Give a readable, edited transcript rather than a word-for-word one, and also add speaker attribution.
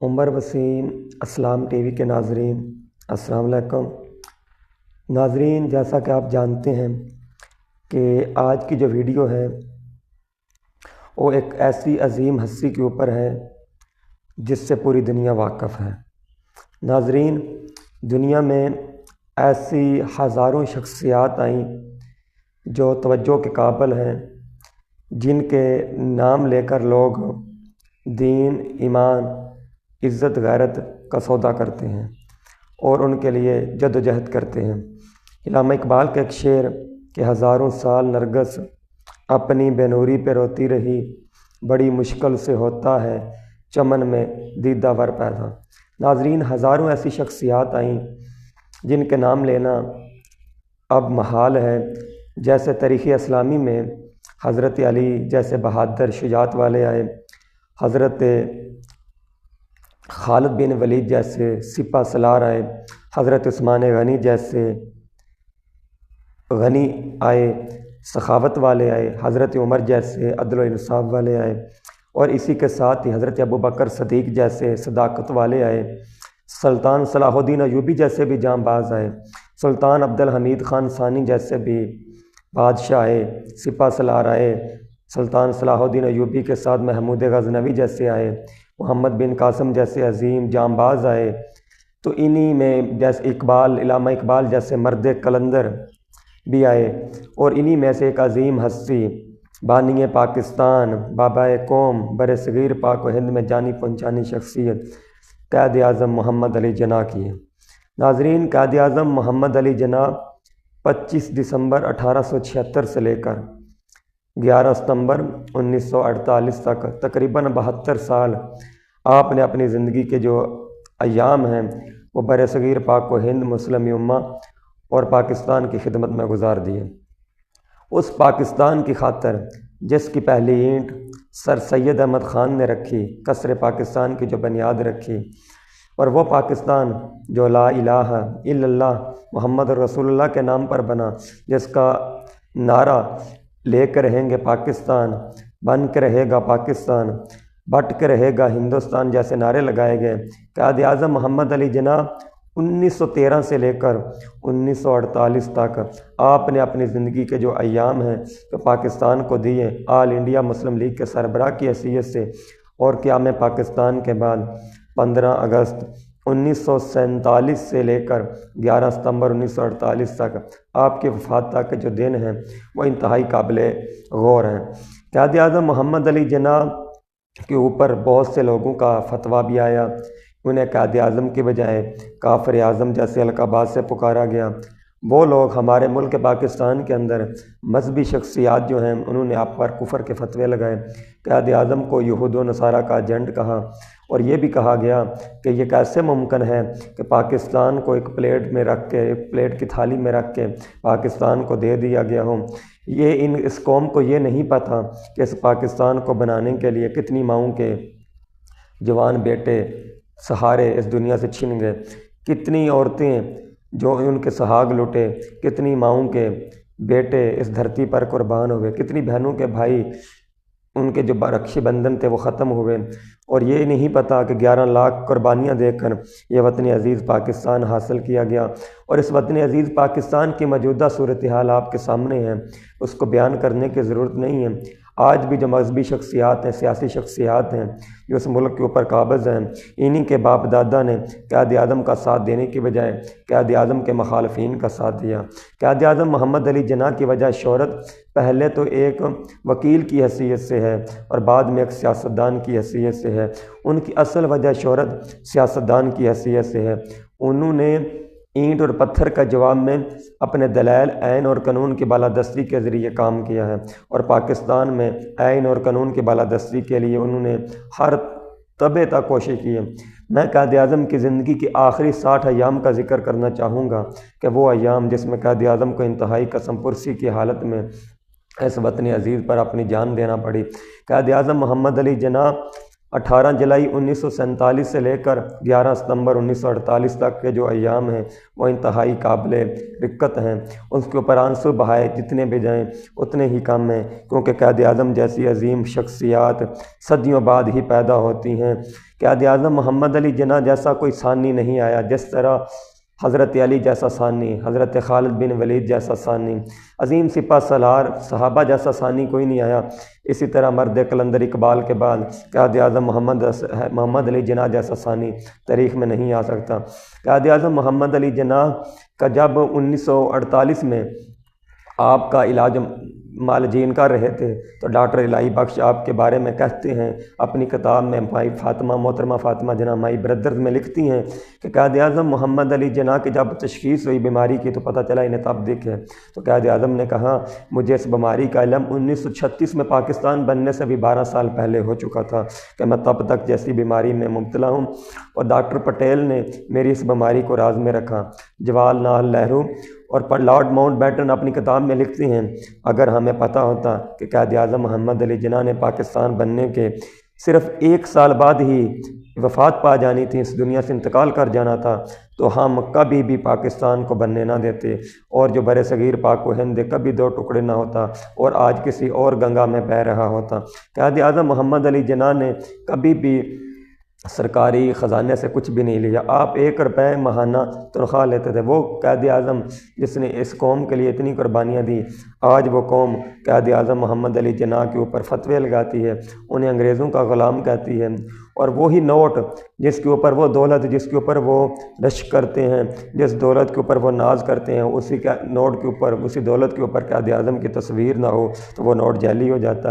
Speaker 1: عمر وسیم اسلام T V کے ناظرین السلام علیکم ناظرین، جیسا کہ آپ جانتے ہیں کہ آج کی جو ویڈیو ہے وہ ایک ایسی عظیم ہستی کے اوپر ہے جس سے پوری دنیا واقف ہے۔ ناظرین، دنیا میں ایسی ہزاروں شخصیات آئیں جو توجہ کے قابل ہیں، جن کے نام لے کر لوگ دین، ایمان، عزت، غیرت کا سودا کرتے ہیں اور ان کے لیے جد و جہد کرتے ہیں۔ علامہ اقبال کا ایک شعر کہ ہزاروں سال نرگس اپنی بے نوری پہ روتی رہی، بڑی مشکل سے ہوتا ہے چمن میں دیدہ ور پیدا۔ ناظرین، ہزاروں ایسی شخصیات آئیں جن کے نام لینا اب محال ہے، جیسے تاریخ اسلامی میں حضرت علی جیسے بہادر شجاعت والے آئے، حضرت خالد بن ولید جیسے سپہ سالار آئے، حضرت عثمان غنی جیسے غنی آئے، سخاوت والے آئے، حضرت عمر جیسے عدل و انصاف والے آئے، اور اسی کے ساتھ ہی حضرت ابوبکر صدیق جیسے صداقت والے آئے، سلطان صلاح الدین ایوبی جیسے بھی جاں باز آئے، سلطان عبدالحمید خان ثانی جیسے بھی بادشاہ آئے، سپہ سالار آئے، سلطان صلاح الدین ایوبی کے ساتھ محمود غزنوی جیسے آئے، محمد بن قاسم جیسے عظیم جاں باز آئے۔ تو انہی میں جیسے علامہ اقبال جیسے مرد قلندر بھی آئے، اور انہی میں سے ایک عظیم ہستی بانی پاکستان، بابا قوم، بر صغیر پاک و ہند میں جانی پہنچانی شخصیت قائد اعظم محمد علی جناح کی ہے۔ ناظرین، قائد اعظم محمد علی جناح 25 دسمبر 1876 سے لے کر 11 ستمبر 1948 تک تقریباً 72 سال آپ نے اپنی زندگی کے جو ایام ہیں وہ بر صغیر پاک و ہند، مسلم امہ اور پاکستان کی خدمت میں گزار دیے۔ اس پاکستان کی خاطر جس کی پہلی اینٹ سر سید احمد خان نے رکھی، قصر پاکستان کی جو بنیاد رکھی، اور وہ پاکستان جو لا الہ الا اللہ محمد رسول اللہ کے نام پر بنا، جس کا نعرہ لے کر رہیں گے پاکستان، بن کے رہے گا پاکستان، بٹ کے رہے گا ہندوستان جیسے نعرے لگائے گئے۔ قائد اعظم محمد علی جناح 1913 سے لے کر 1948 تک آپ نے اپنی زندگی کے جو ایام ہیں تو پاکستان کو دیے آل انڈیا مسلم لیگ کے سربراہ کی حیثیت سے، اور قیام پاکستان کے بعد 15 اگست 1947 سے لے کر 11 ستمبر 1948 تک آپ کی وفات تک کے جو دن ہیں وہ انتہائی قابل غور ہیں۔ قائد اعظم محمد علی جناح کے اوپر بہت سے لوگوں کا فتویٰ بھی آیا، انہیں قائد اعظم کی بجائے کافر اعظم جیسے القابات سے پکارا گیا۔ وہ لوگ ہمارے ملک پاکستان کے اندر مذہبی شخصیات جو ہیں انہوں نے آپ پر کفر کے فتوے لگائے، قائد اعظم کو یہود و نصارہ کا ایجنٹ کہا، اور یہ بھی کہا گیا کہ یہ کیسے ممکن ہے کہ پاکستان کو ایک پلیٹ میں رکھ کے، ایک پلیٹ کی تھالی میں رکھ کے پاکستان کو دے دیا گیا ہو۔ اس قوم کو یہ نہیں پتہ کہ اس پاکستان کو بنانے کے لیے کتنی ماؤں کے جوان بیٹے سہارے اس دنیا سے چھن گئے، کتنی عورتیں جو ان کے سہاگ لٹے، کتنی ماؤں کے بیٹے اس دھرتی پر قربان ہوئے، کتنی بہنوں کے بھائی ان کے جو رکشے بندھن تھے وہ ختم ہوئے، اور یہ نہیں پتہ کہ 11 لاکھ قربانیاں دے کر یہ وطن عزیز پاکستان حاصل کیا گیا۔ اور اس وطن عزیز پاکستان کی موجودہ صورتحال آپ کے سامنے ہے، اس کو بیان کرنے کی ضرورت نہیں ہے۔ آج بھی جو مذہبی شخصیات ہیں، سیاسی شخصیات ہیں جو اس ملک کے اوپر قابض ہیں، انہی کے باپ دادا نے قائد اعظم کا ساتھ دینے کی بجائے قائد اعظم کے مخالفین کا ساتھ دیا۔ قائد اعظم محمد علی جناح کی وجہ شہرت پہلے تو ایک وکیل کی حیثیت سے ہے اور بعد میں ایک سیاستدان کی حیثیت سے ہے۔ ان کی اصل وجہ شہرت سیاستدان کی حیثیت سے ہے۔ انہوں نے اینٹ اور پتھر کا جواب میں اپنے دلائل، عین اور قانون کی بالادستی کے ذریعے کام کیا ہے، اور پاکستان میں عین اور قانون کی بالادستی کے لیے انہوں نے ہر تبے تک کوشش کی ہے۔ میں قائد اعظم کی زندگی کے آخری 60 ایام کا ذکر کرنا چاہوں گا کہ وہ ایام جس میں قائد اعظم کو انتہائی قسم پرسی کی حالت میں اس وطن عزیز پر اپنی جان دینا پڑی۔ قائد اعظم محمد علی جناح 18 جولائی 1947 سے لے کر 11 ستمبر 1948 تک کے جو ایام ہیں وہ انتہائی قابل رکت ہیں۔ اس کے اوپر آنسو بہائے جتنے بھی جائیں اتنے ہی کم ہیں، کیونکہ قائد اعظم جیسی عظیم شخصیات صدیوں بعد ہی پیدا ہوتی ہیں۔ قائد اعظم محمد علی جناح جیسا کوئی ثانی نہیں آیا، جس طرح حضرت علی جیسا ثانی، حضرت خالد بن ولید جیسا ثانی، عظیم سپہ سالار صحابہ جیسا ثانی کوئی نہیں آیا۔ اسی طرح مرد قلندر اقبال کے بعد قائد اعظم محمد علی جناح جیسا ثانی تاریخ میں نہیں آ سکتا۔ قائد اعظم محمد علی جناح کا جب 1948 میں آپ کا علاج معالجین کر رہے تھے تو ڈاکٹر الہی بخش آپ کے بارے میں کہتے ہیں اپنی کتاب میں، مائی فاطمہ محترمہ فاطمہ جناح مائی بردرز میں لکھتی ہیں کہ قائد اعظم محمد علی جناح کی جب تشخیص ہوئی بیماری کی تو پتہ چلا انہیں تب دکھ ہے، تو قائد اعظم نے کہا مجھے اس بیماری کا علم 1936 میں پاکستان بننے سے بھی 12 سال پہلے ہو چکا تھا کہ میں تب تک جیسی بیماری میں مبتلا ہوں، اور ڈاکٹر پٹیل نے میری اس بیماری کو راز میں رکھا۔ جواہر لال نہرو اور لارڈ ماؤنٹ بیٹن اپنی کتاب میں لکھتے ہیں اگر ہمیں پتہ ہوتا کہ قائد اعظم محمد علی جناح نے پاکستان بننے کے صرف 1 سال بعد ہی وفات پا جانی تھی، اس دنیا سے انتقال کر جانا تھا، تو ہم کبھی بھی پاکستان کو بننے نہ دیتے، اور جو بر صغیر پاک و ہند کبھی 2 ٹکڑے نہ ہوتا اور آج کسی اور گنگا میں بہہ رہا ہوتا۔ قائد اعظم محمد علی جناح نے کبھی بھی سرکاری خزانے سے کچھ بھی نہیں لیا، آپ 1 روپے ماہانہ تنخواہ لیتے تھے۔ وہ قائد اعظم جس نے اس قوم کے لیے اتنی قربانیاں دی، آج وہ قوم قائد اعظم محمد علی جناح کے اوپر فتوے لگاتی ہے، انہیں انگریزوں کا غلام کہتی ہے، اور وہی نوٹ جس کے اوپر وہ دولت، جس کے اوپر وہ رشک کرتے ہیں، جس دولت کے اوپر وہ ناز کرتے ہیں، اسی نوٹ کے اوپر، اسی دولت کے اوپر قائد اعظم کی تصویر نہ ہو تو وہ نوٹ جعلی ہو جاتا ہے۔